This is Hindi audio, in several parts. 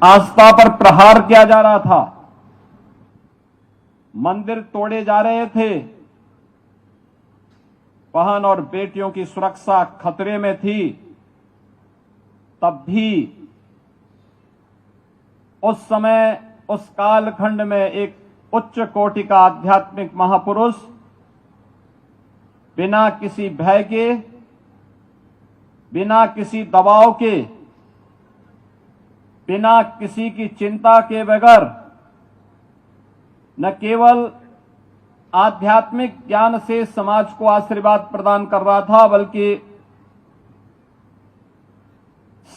आस्था पर प्रहार किया जा रहा था, मंदिर तोड़े जा रहे थे, बहन और बेटियों की सुरक्षा खतरे में थी, तब भी उस समय उस कालखंड में एक उच्च कोटि का आध्यात्मिक महापुरुष बिना किसी भय के, बिना किसी दबाव के, बिना किसी की चिंता के बगैर न केवल आध्यात्मिक ज्ञान से समाज को आशीर्वाद प्रदान कर रहा था, बल्कि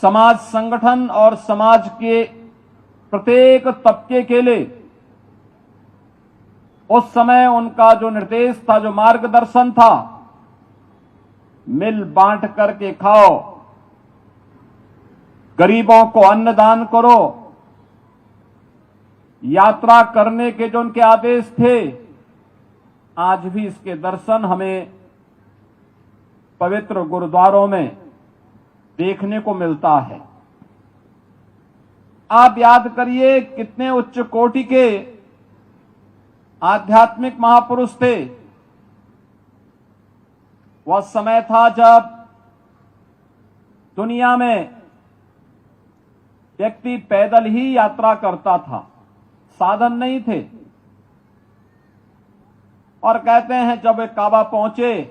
समाज संगठन और समाज के प्रत्येक तबके के लिए उस समय उनका जो निर्देश था, जो मार्गदर्शन था, मिल बांट करके खाओ, गरीबों को अन्नदान करो, यात्रा करने के जो उनके आदेश थे, आज भी इसके दर्शन हमें पवित्र गुरुद्वारों में देखने को मिलता है। आप याद करिए कितने उच्च कोटि के आध्यात्मिक महापुरुष थे। वह समय था जब दुनिया में व्यक्ति पैदल ही यात्रा करता था, साधन नहीं थे। और कहते हैं जब वे काबा पहुंचे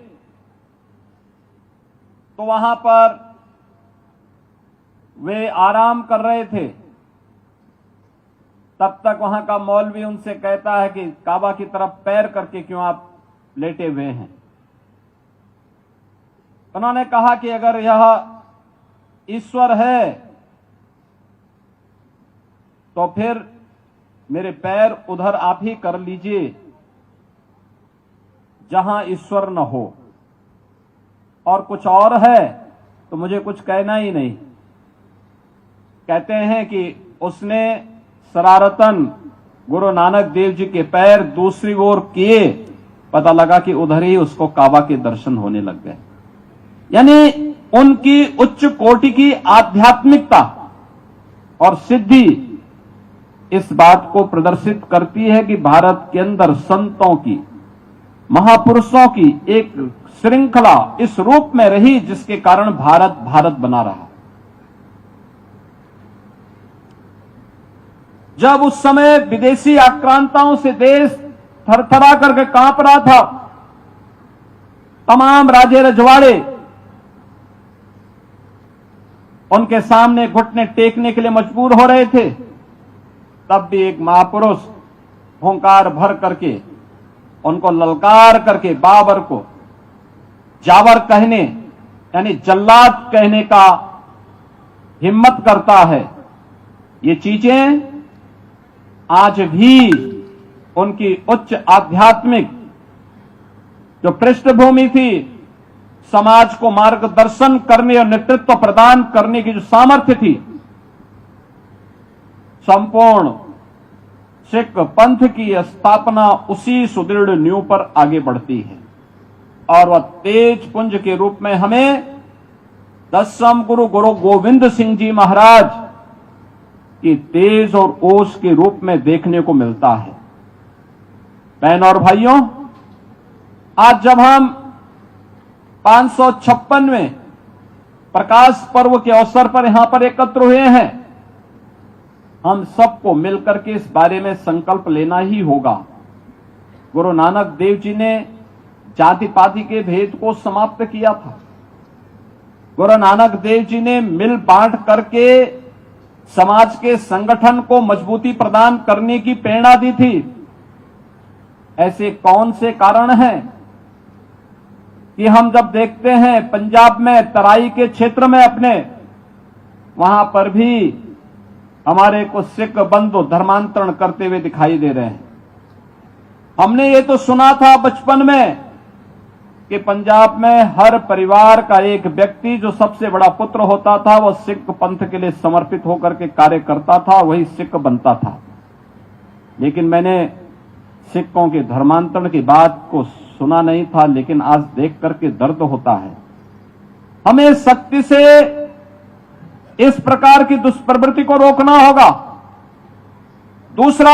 तो वहां पर वे आराम कर रहे थे। तब तक वहां का मौलवी उनसे कहता है कि काबा की तरफ पैर करके क्यों आप लेटे हुए हैं। उन्होंने कहा कि अगर यह ईश्वर है तो फिर मेरे पैर उधर आप ही कर लीजिए जहां ईश्वर न हो, और कुछ और है तो मुझे कुछ कहना ही नहीं। कहते हैं कि उसने शरारतन गुरु नानक देव जी के पैर दूसरी ओर किए, पता लगा कि उधर ही उसको काबा के दर्शन होने लग गए। यानी उनकी उच्च कोटि की आध्यात्मिकता और सिद्धि इस बात को प्रदर्शित करती है कि भारत के अंदर संतों की, महापुरुषों की एक श्रृंखला इस रूप में रही जिसके कारण भारत भारत बना रहा। जब उस समय विदेशी आक्रांताओं से देश थरथरा करके कांप रहा था, तमाम राजे रजवाड़े उनके सामने घुटने टेकने के लिए मजबूर हो रहे थे, तब भी एक महापुरुष हुंकार भर करके उनको ललकार करके बाबर को जावर कहने यानी जल्लाद कहने का हिम्मत करता है। ये चीजें आज भी उनकी उच्च आध्यात्मिक जो पृष्ठभूमि थी, समाज को मार्गदर्शन करने और नेतृत्व प्रदान करने की जो सामर्थ्य थी, संपूर्ण सिख पंथ की स्थापना उसी सुदृढ़ नींव पर आगे बढ़ती है। और वह तेज पुंज के रूप में हमें दसम गुरु गुरु गोविंद सिंह जी महाराज की तेज और ओज के रूप में देखने को मिलता है। बहन और भाइयों, आज जब हम 556वें प्रकाश पर्व के अवसर पर यहां पर एकत्र हुए हैं, हम सबको मिलकर के इस बारे में संकल्प लेना ही होगा। गुरु नानक देव जी ने जाति पाति के भेद को समाप्त किया था। गुरु नानक देव जी ने मिल बांट करके समाज के संगठन को मजबूती प्रदान करने की प्रेरणा दी थी। ऐसे कौन से कारण हैं कि हम जब देखते हैं पंजाब में तराई के क्षेत्र में अपने, वहां पर भी हमारे को सिख बंधु धर्मांतरण करते हुए दिखाई दे रहे हैं। हमने ये तो सुना था बचपन में कि पंजाब में हर परिवार का एक व्यक्ति जो सबसे बड़ा पुत्र होता था वह सिख पंथ के लिए समर्पित होकर के कार्य करता था, वही सिख बनता था। लेकिन मैंने सिखों के धर्मांतरण की बात को सुना नहीं था, लेकिन आज देख करके दर्द होता है। हमें सख्ती से इस प्रकार की दुष्प्रवृत्ति को रोकना होगा। दूसरा,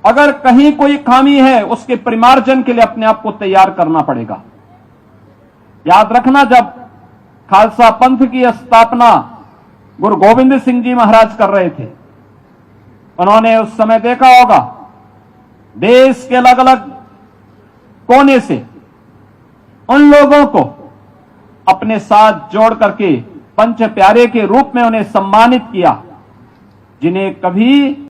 अगर कहीं कोई खामी है उसके परिमार्जन के लिए अपने आप को तैयार करना पड़ेगा। याद रखना, जब खालसा पंथ की स्थापना गुरु गोविंद सिंह जी महाराज कर रहे थे, उन्होंने उस समय देखा होगा देश के अलग अलग कोने से उन लोगों को अपने साथ जोड़ करके पंच प्यारे के रूप में उन्हें सम्मानित किया जिन्हें कभी